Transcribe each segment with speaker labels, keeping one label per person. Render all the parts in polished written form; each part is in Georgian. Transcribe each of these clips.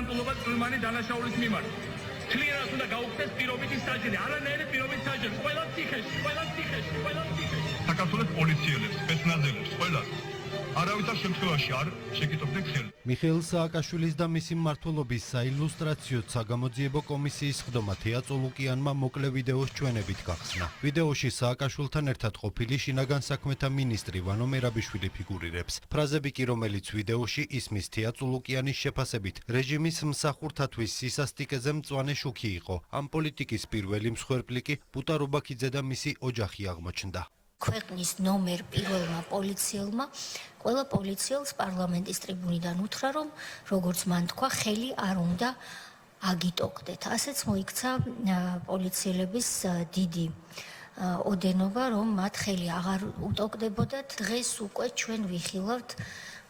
Speaker 1: განხილვა წვრილმანი დანაშაულის მიმართ. Clear-ად უნდა გაუქმდეს პირობითი საჯელი, არანაირი პირობითი საჯელი, ყველა ციხეში. საქართველოს პოლიციელებს, სპეცნაზელებს, ყველა არავითარ შემთხვევაში არ შეკითხვდნენ ხელი.
Speaker 2: მიხეილ სააკაშვილის და მისი მმართველობის საილუსტრაციო საგამოძიებო კომისიის ხდომა თეა წოლუკიანმა მოკლე ვიდეოს ჩვენებით გახსნა. ვიდეოში სააკაშვილთან ერთად ყოფილი შინაგან საქმეთა მინისტრი ვანო მერაბიშვილი ფიგურირებს. ფრაზები კი, რომელიც ვიდეოში ისმის თეა წოლუკიანის შეფასებით, რეჟიმის მსახურთათვის სისასტიკეზე მწვანე შუქი იყო. ამ პოლიტიკის პირველი მსხვერპლი კი ბუტა რობაქიძე და მისი ოჯახი აღმოჩნდა.
Speaker 3: ქვეყნის ნომერ პირველმა პოლიციელმა ყველა პოლიციელს პარლამენტის ტრიბუნიდან უთხრა, რომ როგორც მან თქვა, ხელი არ უნდა აგიტოკდეთ. ასეც მოიქცა პოლიციელების დიდი ოდენობა, რომ მათ ხელი აღარ უტოკდებოდათ. დღეს უკვე ჩვენ ვიხილავთ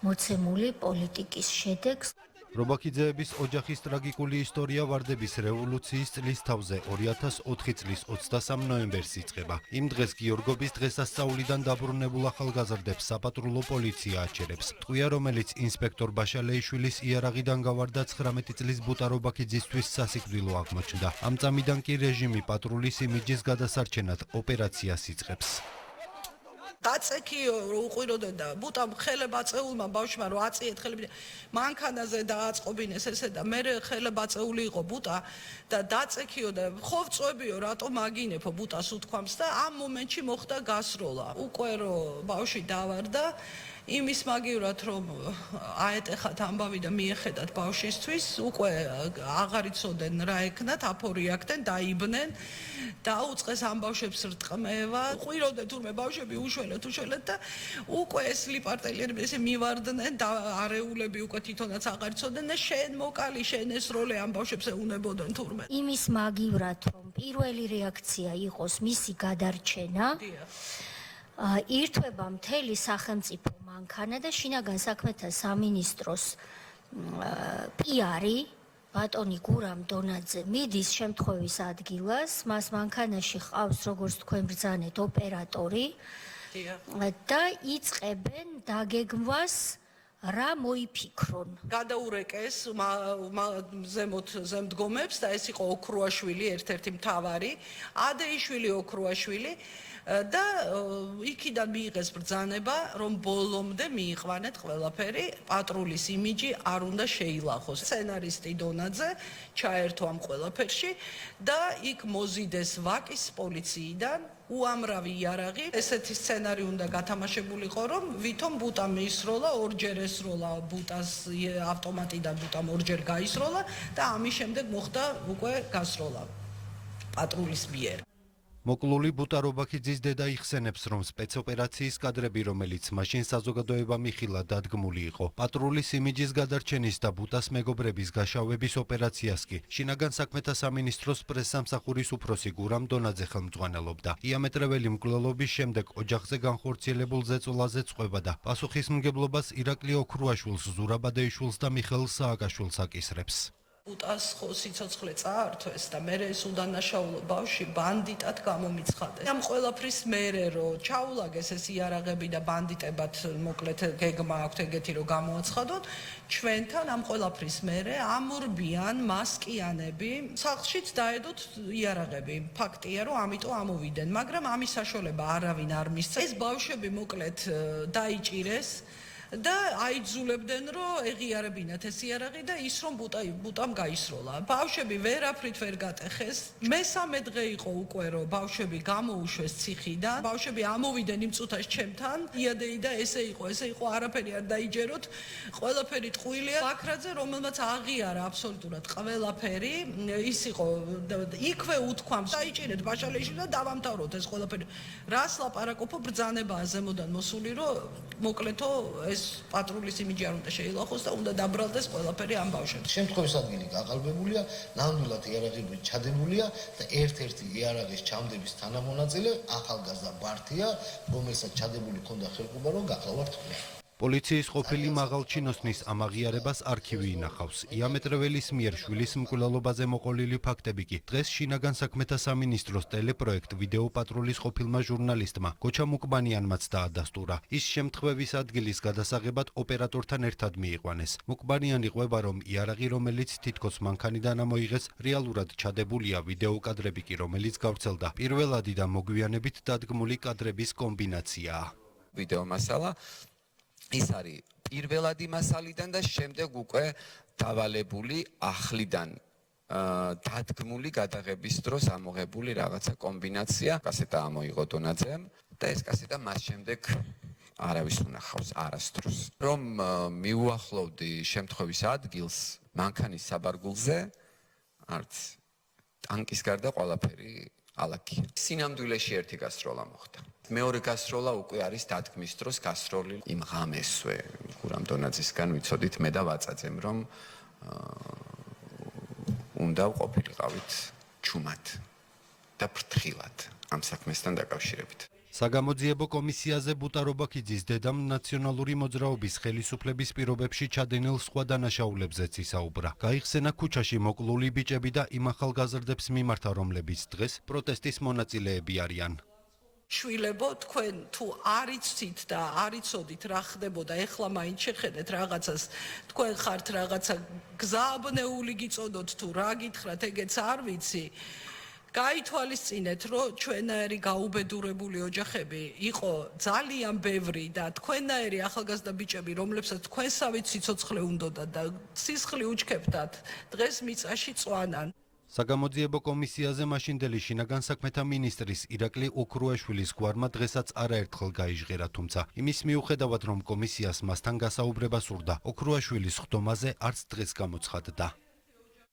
Speaker 3: მოცემული პოლიტიკის შედეგს.
Speaker 2: რობაქიძეების ოჯახის ტრაგიკული ისტორია ვარდების რევოლუციის წლის თავზე 2004 წლის 23 ნოემბერს იწყება. იმ დღეს გიორგობის დღესასწაულიდან დაბრუნებულ ახალგაზრდებს საპატრულო პოლიცია აჩერებს. ტყვია, რომელიც ინსპექტორ ბაშალეიშვილის იარაღიდან გავარდა 19 წლის ბუტა რობაქიძისთვის სასიკვდილო აღმოჩნდა. ამ წამიდან კი რეჟიმი პატრულის იმიჯის გადასარჩენად ოპერაციას იწყებს.
Speaker 4: დაწექიო რომ უყვიროდე და ბუტამ ხელება აწეულმა ბავშვმა რომ აწიეთ ხელები მანქანაზე დააწყობინეს ესე და მე ხელება აწეული იყო ბუტა და დაწექიო და ხო ვწვევიო რატომ აგინებო ბუტას უთქვამს და ამ მომენტში მოხდა გასროლა უკვე რომ ბავშვი დავარდა იმის მაგივრად რომ აეტეხათ ამბავი და მიეხედათ ბავშვისთვის უკვე აღარ იცოდნენ რა ეკნათ აფორიაქდნენ დაიბნენ დაუწყეს ამ ბავშვებს რტყმევა ყვიროდე თურმე ბავშვები უშველეთ და უკვე ეს ლიპარტელიერები ესე მივარდნენ და არეულები უკვე თვითონაც აღარ იცოდნენ და შენ მოკალი შენ ეს როლე ამ ბავშვებს ეუნებოდნენ თურმე
Speaker 3: იმის მაგივრად რომ პირველი რეაქცია იყოს მისი გადარჩენა ირთვება მთელი სახელმწიფო მანქანა და შინაგან საქმეთა სამინისტროს პიარი ბატონი გურამ დონაძე მიდის შემთხვევის ადგილას, მას მანქანაში ყავს როგორც თქვენ ბრძანეთ ოპერატორი და იწყებენ დაგეგმვას რა მოიფიქრონ.
Speaker 4: გადაურეკეს ზემდგომებს და ეს იყო ოქრუაშვილი ერთ-ერთი მთავარი, ადეიშვილი ოქრუაშვილი და იქიდან მიიღეს ბრძანება, რომ ბოლომდე მიიყვანეთ ყველაფერი, პატრულის იმიჯი არ უნდა შეილახოს. სცენარისტი დონაძე ჩაერთო ამ ყველაფერში და იქ მოზიდეს ვაკის პოლიციიდან უამრავი იარაღი. ესეთი სცენარი უნდა გათამაშებულიყო, რომ ვითომ ბუტა მიისროლა, ორჯერ ესროლა ბუტას ავტომატიდან ბუტამ ორჯერ გაისროლა და ამის შემდეგ მოხდა უკვე გასროლა პატრულის მიერ.
Speaker 2: მოკლული ბუტა რობაქიძის დედა იხსენებს, რომ სპეცოპერაციის კადრები, რომელიც მაშინ საზოგადოებამ იხილა, დადგმული იყო. პატრულის იმიჯის გადარჩენის და ბუტას მეგობრების გაშავების ოპერაციას კი შინაგან საქმეთა სამინისტროს პრესსამსახურის უფროსი გურამ დონაძე ხელმძღვანელობდა. იამეტრეველი მკვლელობის შემდეგ ოჯახზე განხორციელებულ ზეწოლაზე წყვება და პასუხისმგებლობას ირაკლი ოქრუაშვილს, ზურაბადეიშვილს და მიხეილ სააკაშვილს აკისრებს.
Speaker 4: ბუტას ხო სიცოცხლე წაართვეს და მე ეს უდანაშაულო ბავშვი ბანდიტად გამომიცხადეს. ამ ყველაფრის მერე რომ ჩაულაგეს ეს იარაღები და ბანდიტებად მოკლედ გეგმა აქვთ ეგეთი რომ გამოაცხადოთ, ჩვენთან ამ ყველაფრის მერე ამურბიან მასკიანები, სახლშიც დაედოთ იარაღები. ფაქტია რომ ამიტომ ამოვიდნენ, მაგრამ ამის საშუალება არავინ არ მისცა. ეს ბავშვები მოკლედ დაიჭირეს და აიძულებდნენ რომ ეღიარებინათ ეს იარაღი და ის რომ ბუტამ გაისროლა. ბავშვები ვერაფრით ვერ გატეხეს. მესამე დღე იყო უკვე რომ ბავშვები გამოუშვეს ციხიდან. ბავშვები ამოვიდნენ იმ წუთას ჩემთან. იადეი და ესე იყო არაფერი არ დაიჯეროთ. ყველაფერი ტყუილია. ბაქრაძე რომელმაც აღიარა აბსოლუტურად ყველაფერი, ის იყო იქვე უთქვამს დაიჭირეთ ბაშალეიშვილი და დავამთავროთ ეს ყველაფერი. რას ლაპარაკობ ბრძანებაა ზემოდან მოსული რომ მოკლედო ეს პატრულის იმიჯი არ უნდა შეილახოს და უნდა დაბრალდეს ყველაფერი ამ ბავშვებს.
Speaker 5: შემთხვევის ადგილი გაყალბებულია, ნამდვილად იარაღები ჩადებულია და ერთ-ერთი იარაღის ჩამდების თანამონაწილე ახალგაზრდა ბართია, რომელსაც ჩადებული ჰქონდა ხელყობა რომ გახლავართ ხმე.
Speaker 2: პოლიციის ყოფილი მაღალჩინოსნის ამ აღიარებას არქივი ინახავს. იამეტრეველის მიერ შვილის მკვლელობაზე მოყოლილი ფაქტები კი დღეს შინაგან საქმეთა სამინისტროს ტელეპროექტ ვიდეო პატრულის ყოფილმა ჟურნალისტმა გოჩა მუკბანიანმაც დაადასტურა. ის შემთხვევის ადგილის გადასაღებად ოპერატორთან ერთად მიიყვანეს. მუკბანიანი ყვება, რომ იარაღი, რომელიც თითქოს მანქანიდან ამოიღეს, რეალურად ჩადებულია ვიდეო კადრები კი, რომელიც გავრცელდა პირველადი და მოგვიანებით დადგმული კადრების კომბინაციაა.
Speaker 6: ვიდეო მასალა ის არის პირველადი მასალიდან და შემდეგ უკვე დავალებული ახლიდან დადგმული გადაღების დროს ამოღებული რაღაცა კომბინაცია. კასეტა ამოიღო დონაძემ და ეს კასეტა მას შემდეგ არავის უნახავს არასდროს. რომ მიუახლოვდი შემთხვევის ადგილს მანქანის საბარგულზე არც ტანკის გარდა ყველაფერი ალაკი. სინამდვილეში ერთი გასროლა მოხდა. მეორე გასროლა უკვე არის დადგმის დროს გასროლი იმ ღამესვე. გურამ დონაძისგან ვიცოდით მე და ვაწაძემ, რომ უნდა ყოფილიყავით ჩუმად და ფრთხილად ამ საქმესთან დაკავშირებით.
Speaker 2: საგამოძიებო კომისიაზე ბუტა რობაქიძის დედამ ნაციონალური მოძრაობის ხელისუფლების პირობებში ჩადენილ სხვა დანაშაულებზეც ისაუბრა. გაიხსენა ქუჩაში მოკლული ბიჭები და იმ ახალგაზრდებს მიმართა, რომლებიც დღეს პროტესტის მონაწილეები არიან.
Speaker 4: შვილებო, თქვენ თუ არიცით და არიცოდით რა ხდებოდა, ეხლა მაინც შეხედეთ რაღაცას, თქვენ ხართ რაღაცა გზააბნეული გიწოდოთ თუ რა გითხრათ, ეგეც არ ვიცი. გაითვალისწინეთ, რომ ჩვენაერი გაუბედურებული ოჯახები იყო ძალიან ბევრი და თქვენაერი ახალგაზრდა ბიჭები, რომლებსაც თქვენსავით სიცოცხლე უნდოდა და სისხლი უჩქებდათ, დღეს მიწაში წვანან.
Speaker 2: საგამოძიებო კომისიაზე მაშინდელი შინაგან საქმეთა მინისტრის ირაკლი ოქრუაშვილის გვარმა დღესაც არაერთხელ გაიჟღერა, თუმცა იმის მიუხედავად, რომ კომისიას მასთან გასაუბრება სურდა, ოქრუაშვილის ხდომაზე არც დღეს გამოცხადდა.